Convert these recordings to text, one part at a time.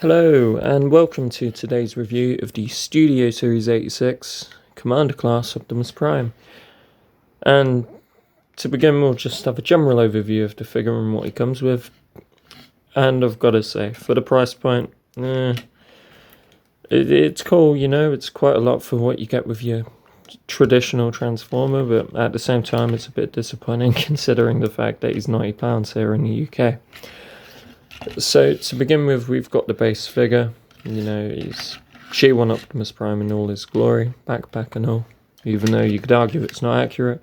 Hello and welcome to today's review of the Studio Series 86 Commander Class Optimus Prime. And to begin, we'll just have a general overview of the figure and what he comes with. And I've got to say, for the price point, it's cool, you know, it's quite a lot for what you get with your traditional Transformer, but at the same time it's a bit disappointing considering the fact that he's £90 here in the UK. So to begin with, we've got the base figure. You know, he's G1 Optimus Prime in all his glory, backpack and all, even though you could argue it's not accurate.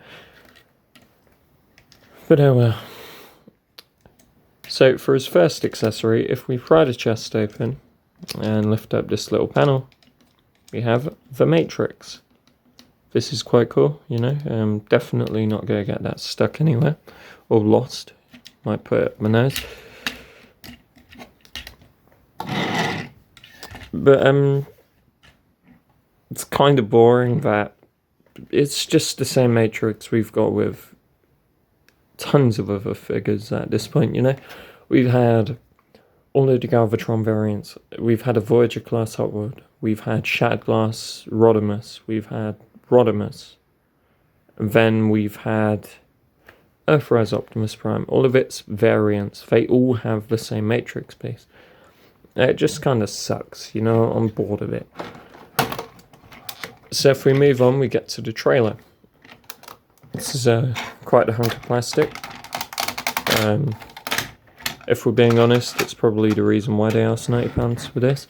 But oh well. So for his first accessory, if we pry the chest open and lift up this little panel, we have the Matrix. This is quite cool, you know, definitely not going to get that stuck anywhere, or lost, might put it up my nose. But it's kind of boring that it's just the same Matrix we've got with tons of other figures at this point, you know. We've had all of the Galvatron variants, we've had a Voyager class Hot Rod, we've had Shattered Glass Rodimus, we've had Rodimus, and then we've had Earthrise Optimus Prime, all of its variants, they all have the same Matrix piece. It just kind of sucks, you know, I'm bored of it. So if we move on, we get to the trailer. This is quite a hunk of plastic. If we're being honest, it's probably the reason why they asked £90 for this.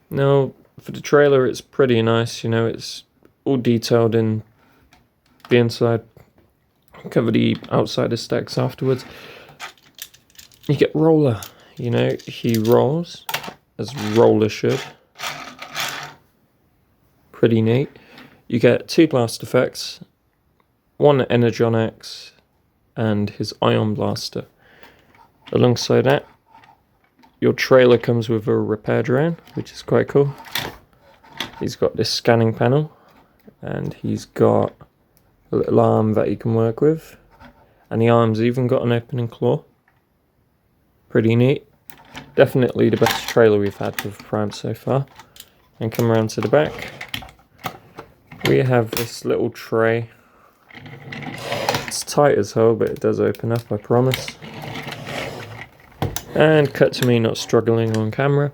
Now, for the trailer, it's pretty nice, you know, it's all detailed in the inside. I'll cover the outside of stacks afterwards. You get Roller. You know, he rolls, as Roller should. Pretty neat. You get two blast effects, one Energon X, and his Ion Blaster. Alongside that, your trailer comes with a repair drone, which is quite cool. He's got this scanning panel, and he's got a little arm that he can work with. And the arm's even got an opening claw. Pretty neat. Definitely the best trailer we've had with Prime so far. And come around to the back. We have this little tray. It's tight as hell, but it does open up, I promise. And cut to me not struggling on camera.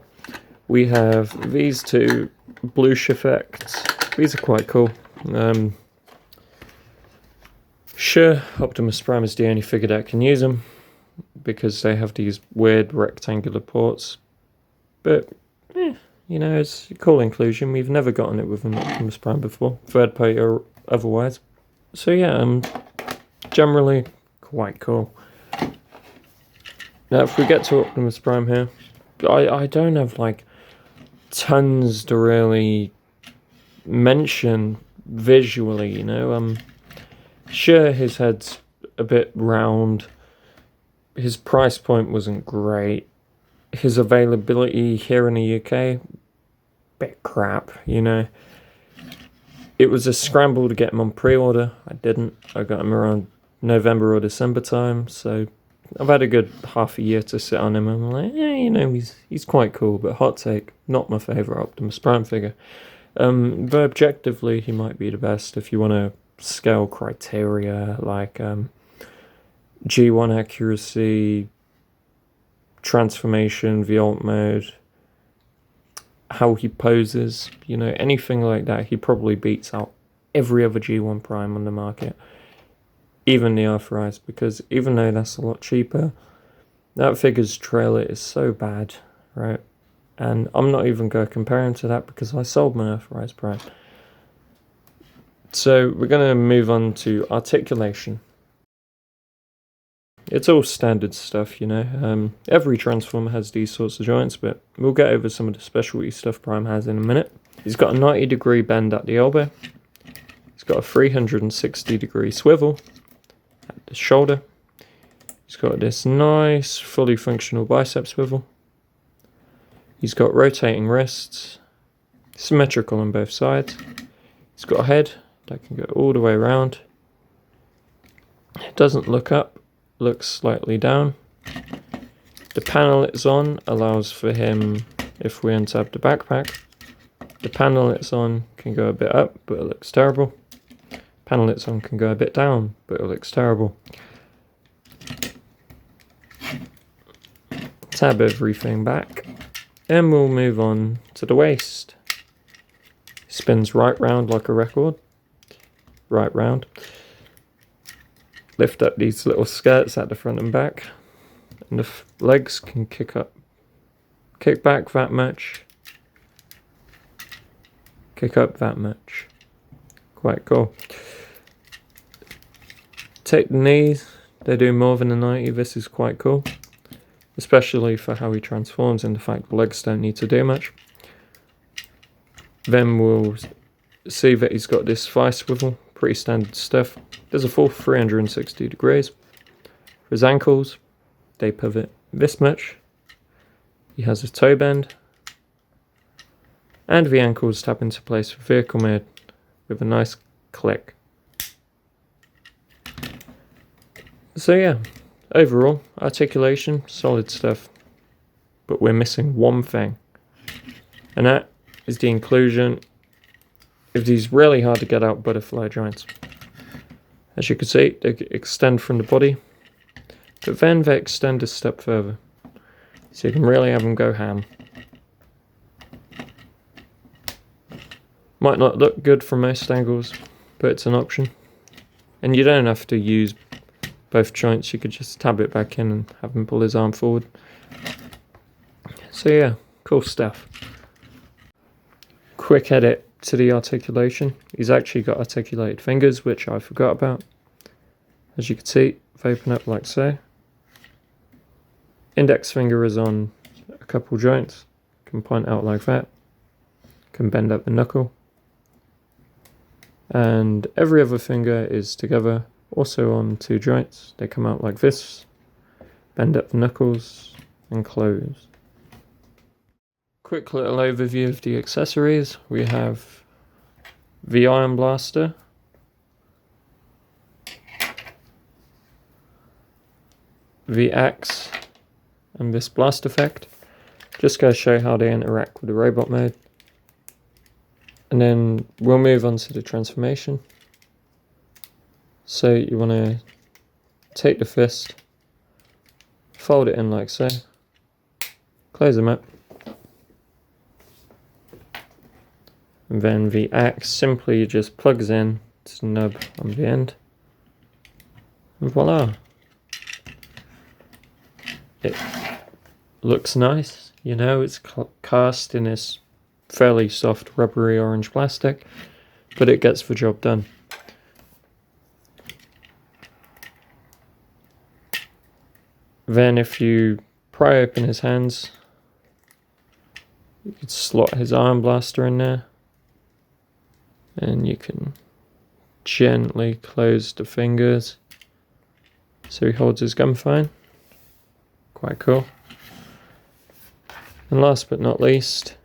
We have these two Bloosh effects. These are quite cool. Sure, Optimus Prime is the only figure that can use them, because they have these weird rectangular ports, but you know, it's a cool inclusion. We've never gotten it with an Optimus Prime before, third party or otherwise. So yeah, generally quite cool. Now if we get to Optimus Prime here, I don't have like tons to really mention visually, you know. Sure, his head's a bit round. His price point wasn't great. His availability here in the UK, bit crap, you know. It was a scramble to get him on pre-order. I didn't. I got him around November or December time, so I've had a good half a year to sit on him. I'm like, yeah, you know, he's quite cool, but hot take, not my favourite Optimus Prime figure. But objectively, he might be the best if you want to scale criteria like G1 accuracy, transformation, V-alt mode, how he poses, you know, anything like that. He probably beats out every other G1 Prime on the market, even the Earthrise, because even though that's a lot cheaper, that figure's trailer is so bad, right? And I'm not even going to compare him to that because I sold my Earthrise Prime. So we're going to move on to Articulation. It's all standard stuff, you know. Every Transformer has these sorts of joints, but we'll get over some of the specialty stuff Prime has in a minute. He's got a 90-degree bend at the elbow. He's got a 360-degree swivel at the shoulder. He's got this nice, fully functional bicep swivel. He's got rotating wrists, symmetrical on both sides. He's got a head that can go all the way around. It doesn't look up, looks slightly down. The panel it's on allows for him if we untab the backpack. The panel it's on can go a bit up, but it looks terrible. Panel it's on can go a bit down, but it looks terrible. Tab everything back, and we'll move on to the waist. Spins right round like a record. Right round. Lift up these little skirts at the front and back, and the legs can kick back that much, kick up that much. Quite cool. Take the knees, they do more than a 90. This is quite cool, especially for how he transforms and the fact the legs don't need to do much. Then we'll see that he's got this thigh swivel, pretty standard stuff. There's a full 360 degrees. For his ankles, they pivot this much. He has a toe bend, and the ankles tap into place for vehicle mode with a nice click. So yeah, overall, articulation, solid stuff. But we're missing one thing, and that is the inclusion of these really hard to get out butterfly joints. As you can see, they extend from the body, but then they extend a step further. So you can really have them go ham. Might not look good from most angles, but it's an option. And you don't have to use both joints, you could just tab it back in and have him pull his arm forward. So yeah, cool stuff. Quick edit to the articulation. He's actually got articulated fingers, which I forgot about. As you can see, they open up like so. Index finger is on a couple joints, can point out like that, can bend up the knuckle, and every other finger is together, also on two joints. They come out like this, bend up the knuckles, and close. Quick little overview of the accessories. We have the Iron Blaster, the axe, and this blast effect. Just going to show how they interact with the robot mode. And then we'll move on to the transformation. So you want to take the fist, fold it in like so, close them up, and then the axe simply just plugs in to the nub on the end, and voila. It looks nice, you know, it's cast in this fairly soft rubbery orange plastic, but it gets the job done. Then if you pry open his hands, you could slot his Iron Blaster in there, and you can gently close the fingers so he holds his gun fine. Quite cool. And last but not least,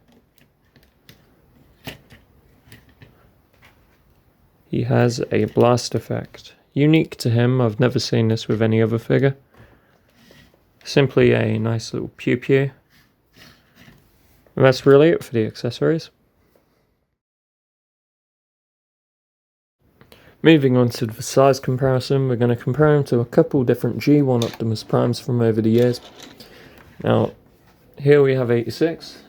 he has a blast effect. Unique to him, I've never seen this with any other figure. Simply a nice little pew pew. And that's really it for the accessories. Moving on to the size comparison, we're going to compare him to a couple different G1 Optimus Primes from over the years. Now, here we have 86,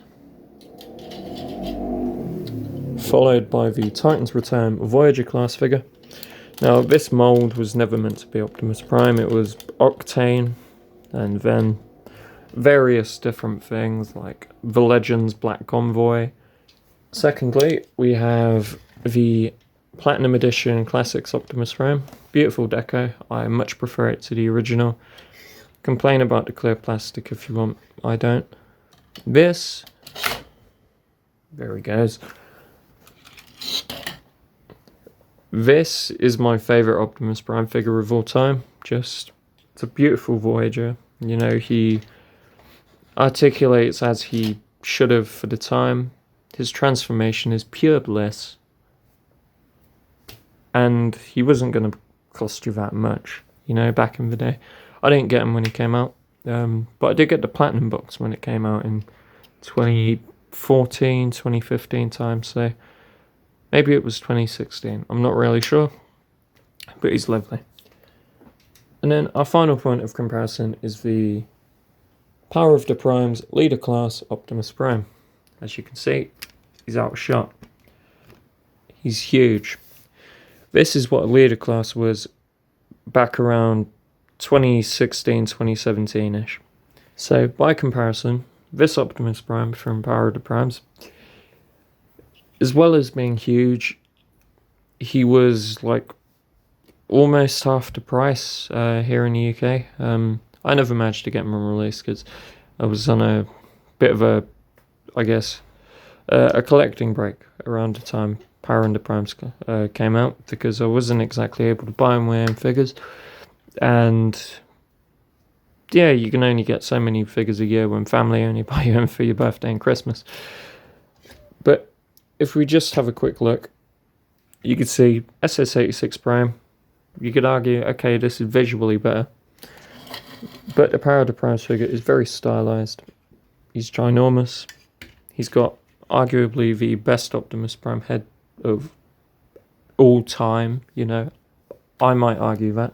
followed by the Titan's Return Voyager class figure. Now, this mould was never meant to be Optimus Prime, it was Octane, and then various different things like the Legends Black Convoy. Secondly, we have the Platinum Edition Classics Optimus Prime. Beautiful deco. I much prefer it to the original. Complain about the clear plastic if you want. I don't. This. There he goes. This is my favourite Optimus Prime figure of all time. It's a beautiful Voyager. You know, he articulates as he should have for the time. His transformation is pure bliss. And he wasn't going to cost you that much, you know, back in the day. I didn't get him when he came out, but I did get the Platinum box when it came out in 2014, 2015 time, so maybe it was 2016. I'm not really sure, but he's lovely. And then our final point of comparison is the Power of the Prime's leader class, Optimus Prime. As you can see, he's outshot. He's huge. This is what a leader class was back around 2016, 2017-ish. So, by comparison, this Optimus Prime from Power of the Primes, as well as being huge, he was like almost half the price here in the UK. I never managed to get him released because I was on a bit of a, I guess, a collecting break around the time Power and the Primes came out, because I wasn't exactly able to buy my own figures. And yeah, you can only get so many figures a year when family only buy you them for your birthday and Christmas. But if we just have a quick look, you could see SS86 Prime. You could argue, okay, this is visually better. But the Power of the Primes figure is very stylized. He's ginormous. He's got arguably the best Optimus Prime head of all time, you know. I might argue that.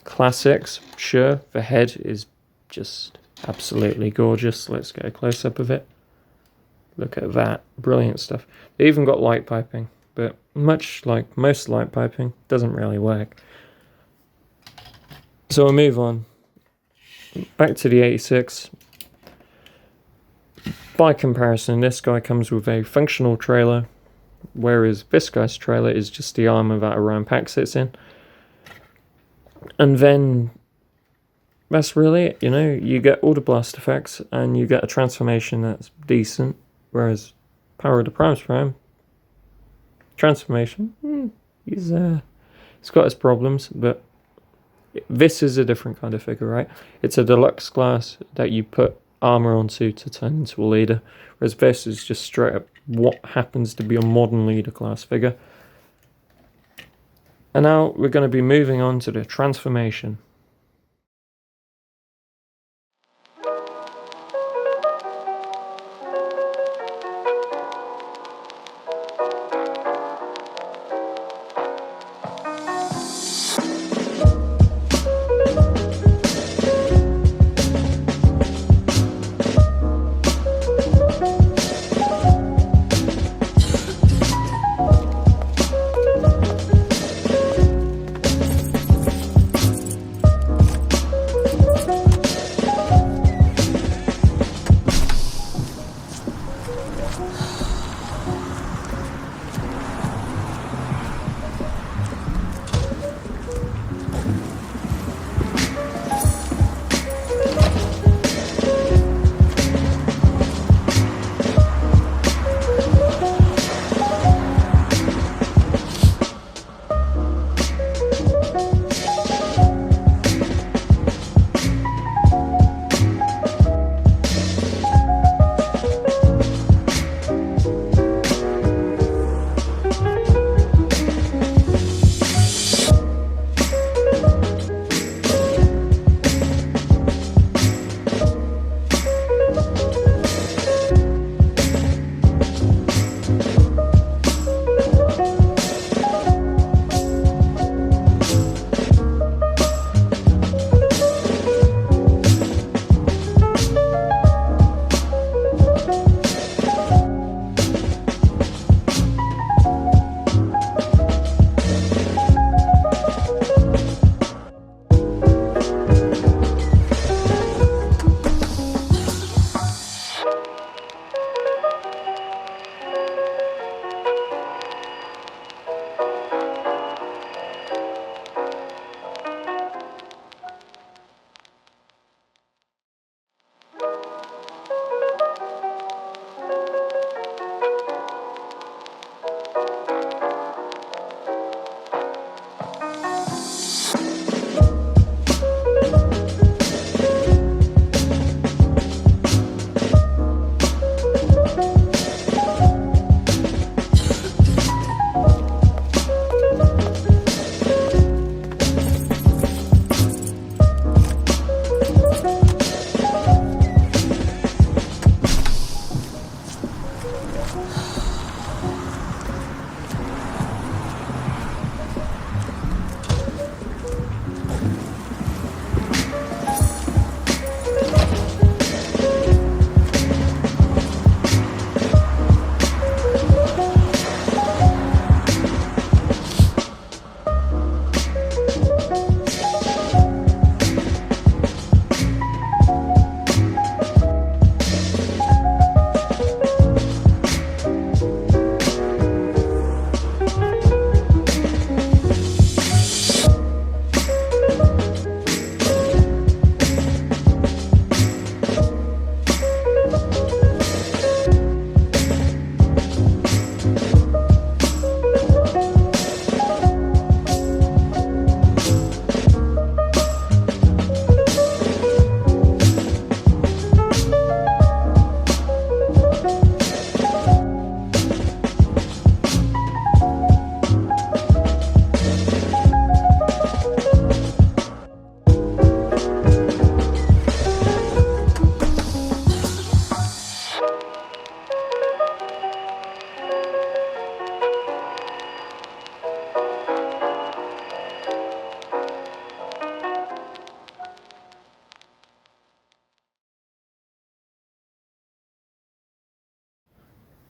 Classics, sure, the head is just absolutely gorgeous. Let's get a close-up of it. Look at that, brilliant stuff. They even got light piping, but much like most light piping, doesn't really work. So we'll move on. Back to the 86. By comparison, this guy comes with a functional trailer, whereas this guy's trailer is just the armor that a RAM pack sits in. And then that's really it, you know. You get all the blast effects and you get a transformation that's decent, whereas Power of the Primes Prime transformation, he's got his problems, but this is a different kind of figure, right? It's a deluxe class that you put armor onto to turn into a leader, whereas this is just straight up what happens to be a modern leader class figure. And now we're going to be moving on to the transformation.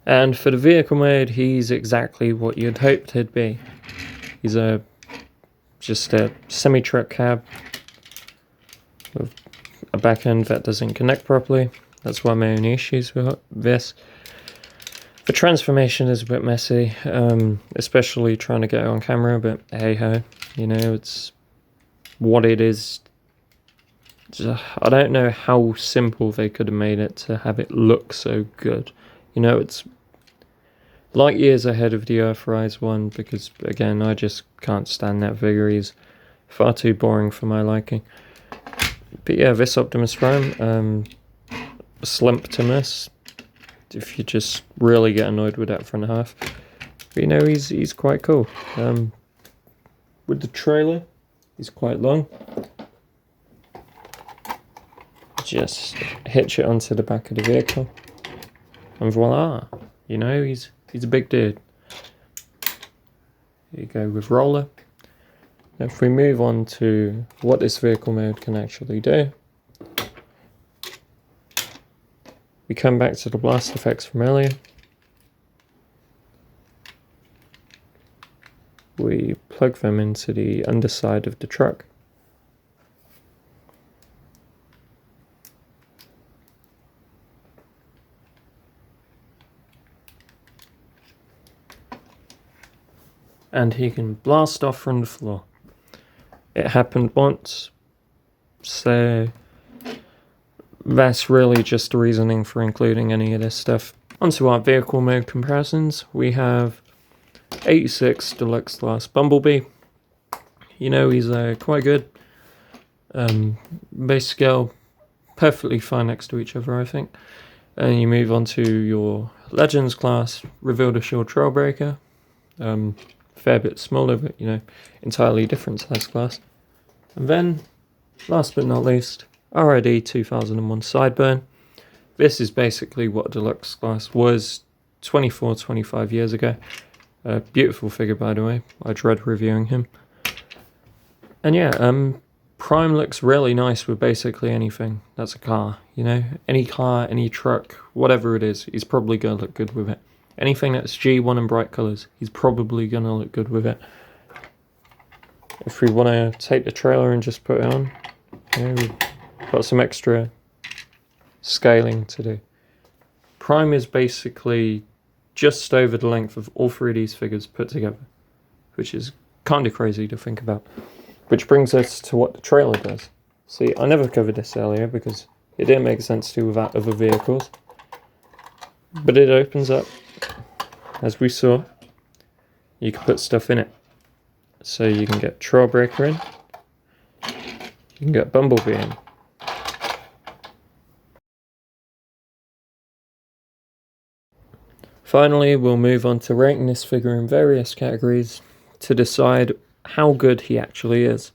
And for the vehicle mode, he's exactly what you'd hoped he'd be. He's just a semi-truck cab with a back end that doesn't connect properly. That's one of my only issues with this. The transformation is a bit messy, especially trying to get it on camera, but hey ho, you know, it's what it is. I don't know how simple they could have made it to have it look so good. You know, it's light years ahead of the Earthrise one, because again, I just can't stand that figure. He's far too boring for my liking. But yeah, this Optimus Prime, Slumptimus, if you just really get annoyed with that front half. But you know, he's quite cool. With the trailer, he's quite long. Just hitch it onto the back of the vehicle, and voila, you know, he's a big dude. Here you go with roller. Now if we move on to what this vehicle mode can actually do, we come back to the blast effects from earlier. We plug them into the underside of the truck. And he can blast off from the floor. It happened once, so that's really just the reasoning for including any of this stuff. Onto our vehicle mode comparisons, we have 86 Deluxe Class Bumblebee. You know, he's quite good. Base scale, perfectly fine next to each other, I think. And you move on to your Legends Class, Revealed Assured Trailbreaker. Fair bit smaller, but you know, entirely different size class. And then, last but not least, RID 2001 Sideburn. This is basically what Deluxe Class was 24, 25 years ago. Beautiful figure, by the way. I dread reviewing him. And yeah, Prime looks really nice with basically anything. That's a car, you know? Any car, any truck, whatever it is, he's probably going to look good with it. Anything that's G1 and bright colours, he's probably going to look good with it. If we want to take the trailer and just put it on, you know, we've got some extra scaling to do. Prime is basically just over the length of all three of these figures put together, which is kind of crazy to think about. Which brings us to what the trailer does. See, I never covered this earlier because it didn't make sense to without other vehicles. But it opens up. As we saw, you can put stuff in it. So you can get Trailbreaker in, you can get Bumblebee in. Finally, we'll move on to rating this figure in various categories to decide how good he actually is.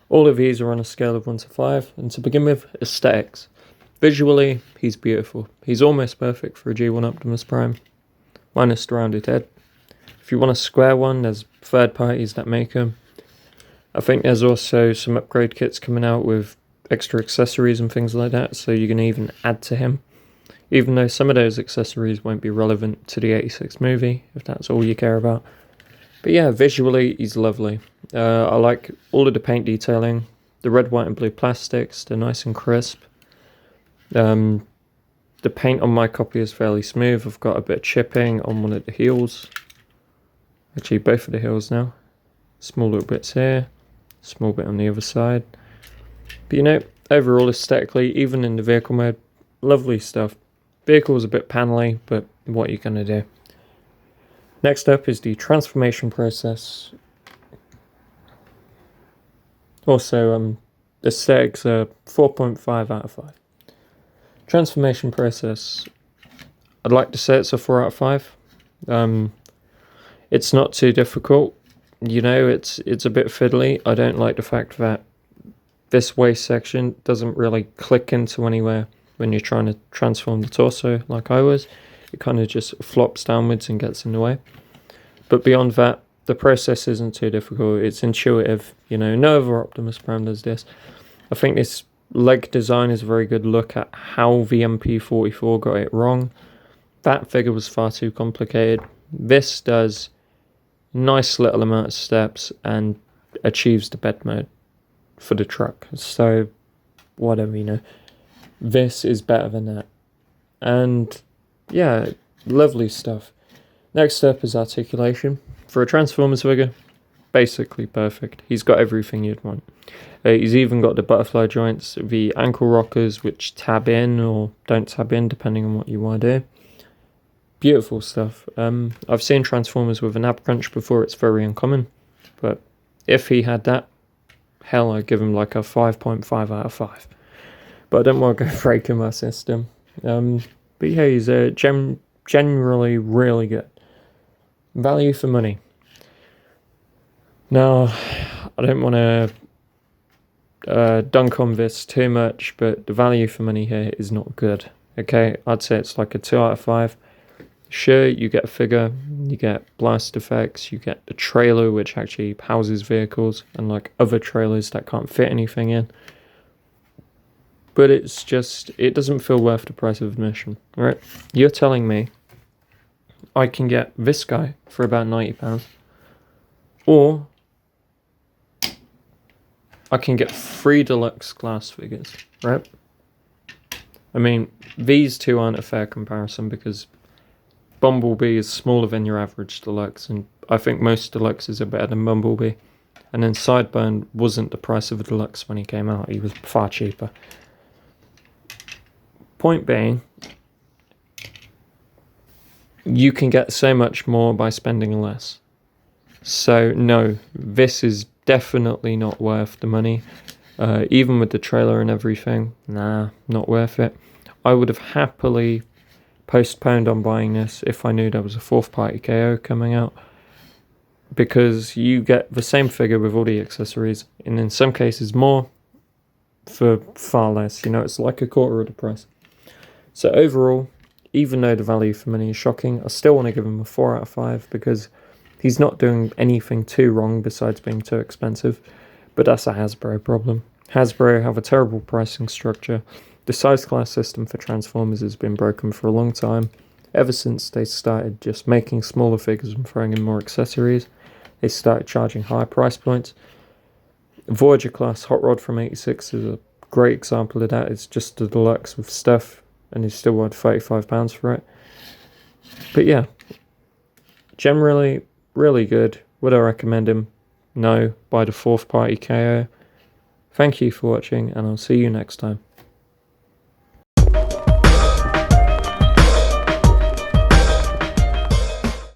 All of these are on a scale of 1 to 5, and to begin with, aesthetics. Visually, he's beautiful. He's almost perfect for a G1 Optimus Prime. Minus the rounded head. If you want a square one, there's third parties that make them. I think there's also some upgrade kits coming out with extra accessories and things like that, so you can even add to him. Even though some of those accessories won't be relevant to the 86 movie, if that's all you care about. But yeah, visually, he's lovely. I like all of the paint detailing. The red, white and blue plastics, they're nice and crisp. The paint on my copy is fairly smooth. I've got a bit of chipping on one of the heels. Actually, both of the heels now. Small little bits here. Small bit on the other side. But you know, overall aesthetically, even in the vehicle mode, lovely stuff. Vehicle's a bit panelly, but what are you going to do? Next up is the transformation process. Also, aesthetics are 4.5 out of 5. Transformation process, I'd like to say it's a 4 out of 5. It's not too difficult. You know, it's a bit fiddly. I don't like the fact that this waist section doesn't really click into anywhere when you're trying to transform the torso like I was. It kind of just flops downwards and gets in the way. But beyond that, the process isn't too difficult. It's intuitive. You know, no other Optimus Prime does this. I think this leg design is a very good look at how the MP44 got it wrong. that figure was far too complicated. This does nice little amount of steps and achieves the bed mode for the truck. So, whatever, you know. This is better than that. And, yeah, lovely stuff. Next up is Articulation. For a Transformers figure, basically perfect. He's got everything you'd want. He's even got the butterfly joints, the ankle rockers, which tab in or don't tab in, depending on what you want to do. Beautiful stuff. I've seen Transformers with an ab crunch before. It's very uncommon. But if he had that, hell, I'd give him like a 5.5 out of 5. But I don't want to go breaking my system. But yeah, he's generally really good. Value for money. Now, I don't want to dunk on this too much, but the value for money here is not good. Okay, I'd say it's like a 2 out of 5. Sure, you get a figure, you get blast effects, you get the trailer which actually houses vehicles, and like other trailers that can't fit anything in. But it's just, it doesn't feel worth the price of admission, right? You're telling me I can get this guy for about £90, or I can get 3 deluxe class figures, right? I mean, these two aren't a fair comparison because Bumblebee is smaller than your average deluxe, and I think most deluxes are better than Bumblebee. And then Sideburn wasn't the price of a deluxe when he came out, he was far cheaper. Point being, you can get so much more by spending less. So no, this is definitely not worth the money. Even with the trailer and everything, nah, not worth it. I would have happily postponed on buying this if I knew there was a 4th party KO coming out, because you get the same figure with all the accessories, and in some cases more, for far less. You know, it's like a quarter of the price. So overall, even though the value for money is shocking, I still want to give him a 4 out of 5 because he's not doing anything too wrong besides being too expensive. But that's a Hasbro problem. Hasbro have a terrible pricing structure. The size class system for Transformers has been broken for a long time. Ever since they started just making smaller figures and throwing in more accessories, they started charging higher price points. Voyager class Hot Rod from 86 is a great example of that. It's just a deluxe with stuff, and he's still worth £35 for it. But yeah, generally really good. Would I recommend him? No, by the 4th party KO. Thank you for watching, and I'll see you next time.